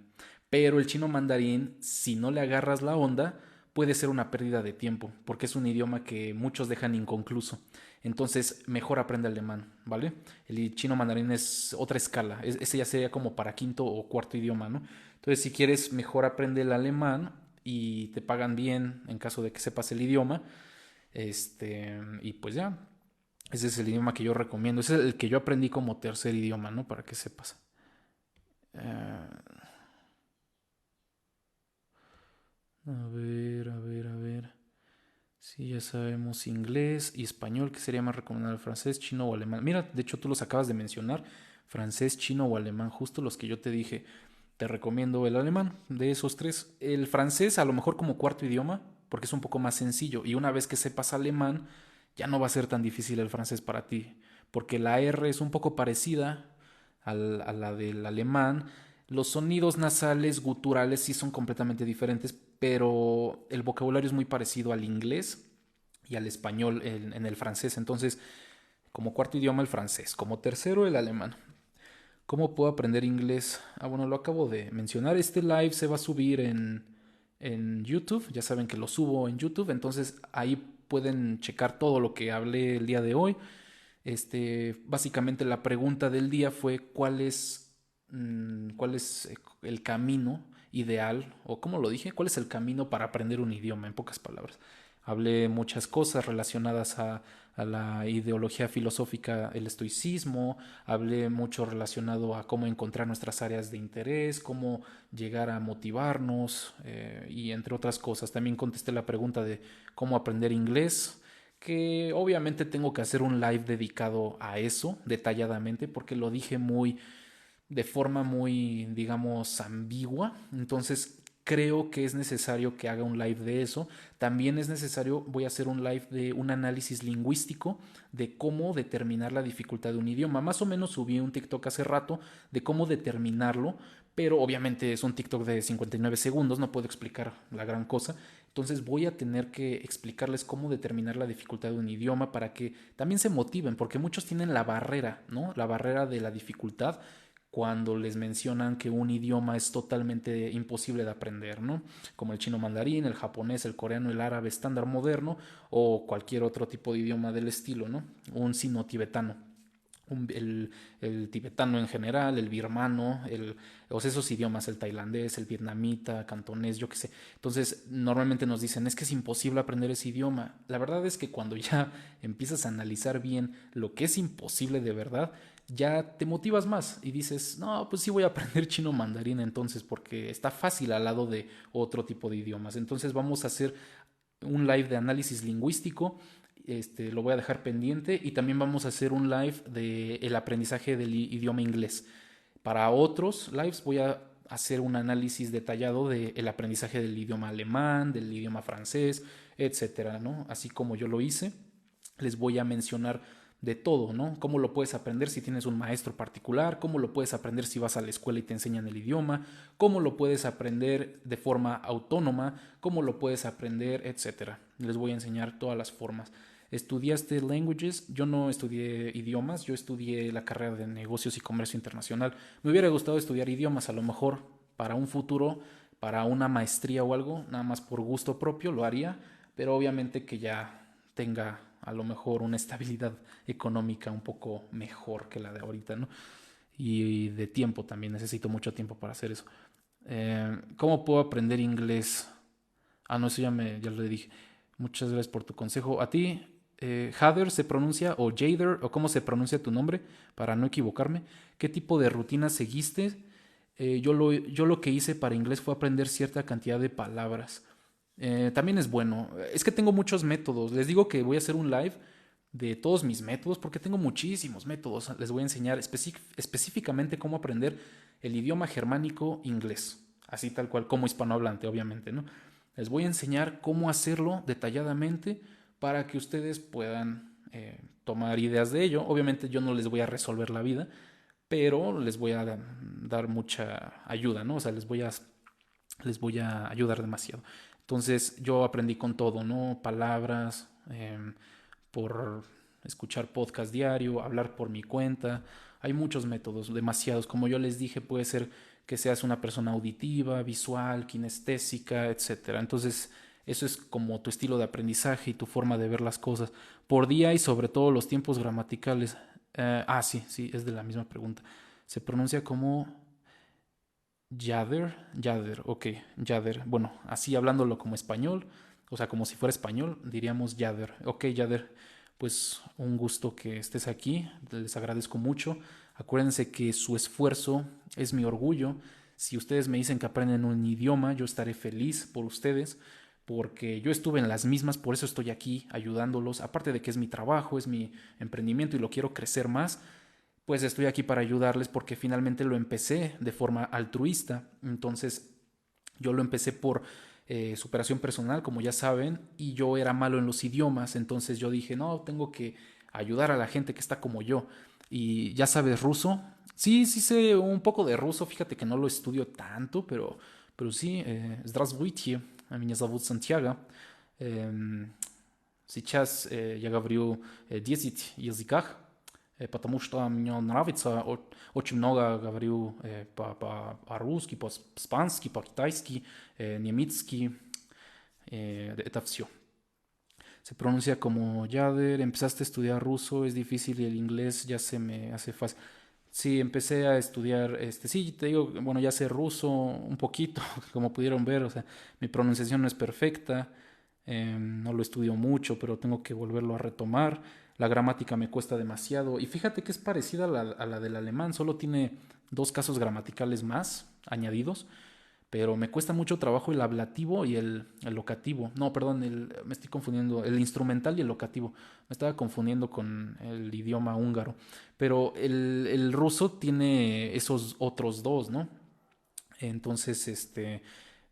Pero el chino mandarín, si no le agarras la onda, puede ser una pérdida de tiempo, porque es un idioma que muchos dejan inconcluso. Entonces, mejor aprende alemán, ¿vale? El chino mandarín es otra escala. Ese ya sería como para quinto o cuarto idioma, ¿no? Entonces, si quieres, mejor aprende el alemán y te pagan bien en caso de que sepas el idioma. Y pues ya, ese es el idioma que yo recomiendo. Ese es el que yo aprendí como tercer idioma, ¿no? Para que sepas. Eh, a ver, a ver, a ver. Sí, ya sabemos inglés y español, que sería más recomendable francés, chino o alemán. Mira, de hecho tú los acabas de mencionar, francés, chino o alemán, justo los que yo te dije. Te recomiendo el alemán, de esos tres. El francés a lo mejor como cuarto idioma, porque es un poco más sencillo. Y una vez que sepas alemán, ya no va a ser tan difícil el francés para ti, porque la R es un poco parecida a la del alemán. Los sonidos nasales, guturales sí son completamente diferentes, pero el vocabulario es muy parecido al inglés y al español en el francés. Entonces, como cuarto idioma el francés, como tercero el alemán. ¿Cómo puedo aprender inglés? Bueno, lo acabo de mencionar. Este live se va a subir en YouTube. Ya saben que lo subo en YouTube. Entonces ahí pueden checar todo lo que hablé el día de hoy. Básicamente la pregunta del día fue cuál es el camino ideal, o cómo lo dije, cuál es el camino para aprender un idioma, en pocas palabras. Hablé muchas cosas relacionadas a la ideología filosófica, el estoicismo, hablé mucho relacionado a cómo encontrar nuestras áreas de interés, cómo llegar a motivarnos y entre otras cosas. También contesté la pregunta de cómo aprender inglés, que obviamente tengo que hacer un live dedicado a eso detalladamente porque lo dije de forma muy, digamos, ambigua. Entonces creo que es necesario que haga un live de eso. También es necesario, voy a hacer un live de un análisis lingüístico de cómo determinar la dificultad de un idioma. Más o menos subí un TikTok hace rato de cómo determinarlo, pero obviamente es un TikTok de 59 segundos, no puedo explicar la gran cosa. Entonces voy a tener que explicarles cómo determinar la dificultad de un idioma para que también se motiven, porque muchos tienen la barrera, ¿no? La barrera de la dificultad cuando les mencionan que un idioma es totalmente imposible de aprender, ¿no? Como el chino mandarín, el japonés, el coreano, el árabe estándar moderno o cualquier otro tipo de idioma del estilo, ¿no? Un sino-tibetano. El tibetano en general, el birmano, o sea, esos idiomas, el tailandés, el vietnamita, cantonés, yo qué sé. Entonces, normalmente nos dicen, es que es imposible aprender ese idioma. La verdad es que cuando ya empiezas a analizar bien lo que es imposible de verdad, ya te motivas más y dices, no, pues sí voy a aprender chino mandarín entonces, porque está fácil al lado de otro tipo de idiomas. Entonces, vamos a hacer un live de análisis lingüístico, lo voy a dejar pendiente, y también vamos a hacer un live de el aprendizaje del idioma inglés. Para otros lives voy a hacer un análisis detallado del aprendizaje del idioma alemán, del idioma francés, etcétera, ¿no? Así como yo lo hice, les voy a mencionar de todo, ¿no? Cómo lo puedes aprender si tienes un maestro particular, cómo lo puedes aprender si vas a la escuela y te enseñan el idioma, cómo lo puedes aprender de forma autónoma, cómo lo puedes aprender, etcétera. Les voy a enseñar todas las formas. ¿Estudiaste languages? Yo no estudié idiomas, yo estudié la carrera de negocios y comercio internacional. Me hubiera gustado estudiar idiomas, a lo mejor para un futuro, para una maestría o algo, nada más por gusto propio lo haría, pero obviamente que ya tenga a lo mejor una estabilidad económica un poco mejor que la de ahorita, ¿no? Y de tiempo también, necesito mucho tiempo para hacer eso. ¿Cómo puedo aprender inglés? Ah, no, eso ya lo dije. Muchas gracias por tu consejo. A ti, Jader se pronuncia, o Jader, o cómo se pronuncia tu nombre, para no equivocarme. ¿Qué tipo de rutina seguiste? Yo lo que hice para inglés fue aprender cierta cantidad de palabras. También es bueno. Es que tengo muchos métodos. Les digo que voy a hacer un live de todos mis métodos porque tengo muchísimos métodos. Les voy a enseñar específicamente cómo aprender el idioma germánico inglés. Así tal cual, como hispanohablante, obviamente, ¿no? Les voy a enseñar cómo hacerlo detalladamente para que ustedes puedan tomar ideas de ello. Obviamente yo no les voy a resolver la vida, pero les voy a dar mucha ayuda, ¿no? O sea, les voy a ayudar demasiado. Entonces yo aprendí con todo, ¿no? Palabras, por escuchar podcast diario, hablar por mi cuenta. Hay muchos métodos, demasiados. Como yo les dije, puede ser que seas una persona auditiva, visual, kinestésica, etcétera. Entonces, eso es como tu estilo de aprendizaje y tu forma de ver las cosas por día, y sobre todo los tiempos gramaticales. Sí, es de la misma pregunta. Se pronuncia como Yader, ok, Yader. Bueno, así hablándolo como español, o sea, como si fuera español, diríamos Yader. Ok, Yader, pues un gusto que estés aquí, les agradezco mucho. Acuérdense que su esfuerzo es mi orgullo. Si ustedes me dicen que aprenden un idioma, yo estaré feliz por ustedes, porque yo estuve en las mismas, por eso estoy aquí ayudándolos. Aparte de que es mi trabajo, es mi emprendimiento y lo quiero crecer más, pues estoy aquí para ayudarles porque finalmente lo empecé de forma altruista. Entonces yo lo empecé por superación personal, como ya saben, y yo era malo en los idiomas. Entonces yo dije, no, tengo que ayudar a la gente que está como yo. Y ya sabes ruso. Sí, sí sé un poco de ruso, fíjate que no lo estudio tanto, pero sí, здравствуйте, меня зовут Santiago. Сейчас я говорю 10 языках, потому что мне нравится, очень много говорю по-русски, по-испански, по-китайски, немецки, это все. Se pronuncia como Yader, empezaste a estudiar ruso, es difícil y el inglés ya se me hace fácil. Sí, empecé a estudiar, sí, te digo, bueno, ya sé ruso un poquito, como pudieron ver, o sea, mi pronunciación no es perfecta, no lo estudio mucho, pero tengo que volverlo a retomar. La gramática me cuesta demasiado. Y fíjate que es parecida a la del alemán, solo tiene dos casos gramaticales más añadidos, pero me cuesta mucho trabajo el ablativo y el locativo. No, perdón, me estoy confundiendo, el instrumental y el locativo. Me estaba confundiendo con el idioma húngaro. Pero el ruso tiene esos otros dos, ¿no? Entonces,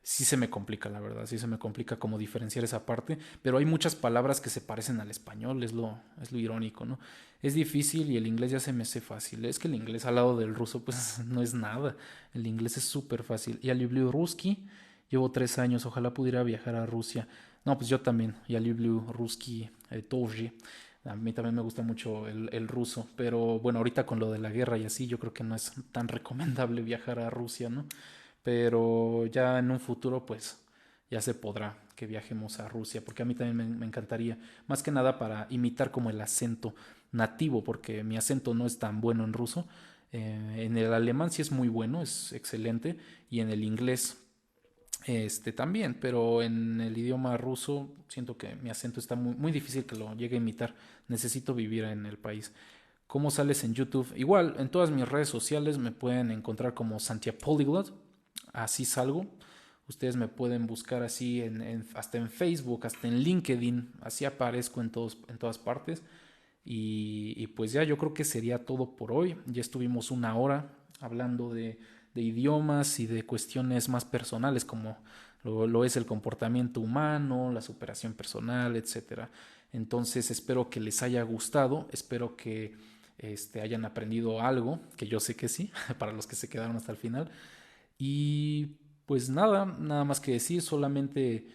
sí se me complica, la verdad, sí se me complica como diferenciar esa parte, pero hay muchas palabras que se parecen al español, es lo irónico, ¿no? Es difícil y el inglés ya se me hace fácil. Es que el inglés al lado del ruso, pues no es nada. El inglés es súper fácil. Ya люблю русский, llevo 3 años, ojalá pudiera viajar a Rusia. No, pues yo también, ya люблю русский тоже. A mí también me gusta mucho el ruso, pero bueno, ahorita con lo de la guerra y así, yo creo que no es tan recomendable viajar a Rusia, ¿no? Pero ya en un futuro pues ya se podrá que viajemos a Rusia, porque a mí también me encantaría, más que nada para imitar como el acento nativo, porque mi acento no es tan bueno en ruso. En el alemán sí es muy bueno, es excelente, y en el inglés también, pero en el idioma ruso siento que mi acento está muy difícil que lo llegue a imitar. Necesito vivir en el país. ¿Cómo sales en YouTube? Igual, en todas mis redes sociales me pueden encontrar como Santia Polyglot. Así salgo. Ustedes me pueden buscar así hasta en Facebook, hasta en LinkedIn. Así aparezco en todas partes. Y pues ya yo creo que sería todo por hoy. Ya estuvimos una hora hablando de idiomas y de cuestiones más personales como lo es el comportamiento humano, la superación personal, etcétera. Entonces espero que les haya gustado, espero que hayan aprendido algo, que yo sé que sí, para los que se quedaron hasta el final. Y pues nada más que decir, solamente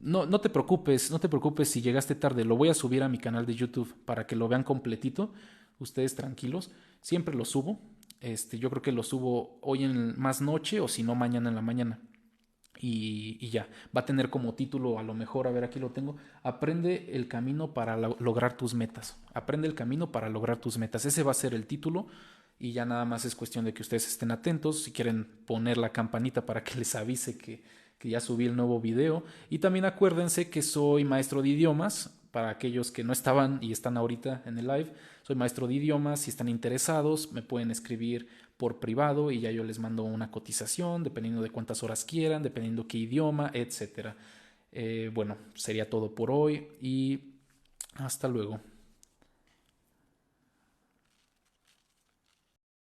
no te preocupes, no te preocupes si llegaste tarde, lo voy a subir a mi canal de YouTube para que lo vean completito, ustedes tranquilos, siempre lo subo, yo creo que lo subo hoy en más noche o si no mañana en la mañana. Y ya, va a tener como título, a lo mejor, a ver, aquí lo tengo, aprende el camino para lograr tus metas, aprende el camino para lograr tus metas, ese va a ser el título y ya nada más es cuestión de que ustedes estén atentos, si quieren poner la campanita para que les avise que ya subí el nuevo video y también acuérdense que soy maestro de idiomas, para aquellos que no estaban y están ahorita en el live, soy maestro de idiomas, si están interesados me pueden escribir por privado y ya yo les mando una cotización dependiendo de cuántas horas quieran, dependiendo qué idioma, etcétera. Bueno, sería todo por hoy y hasta luego.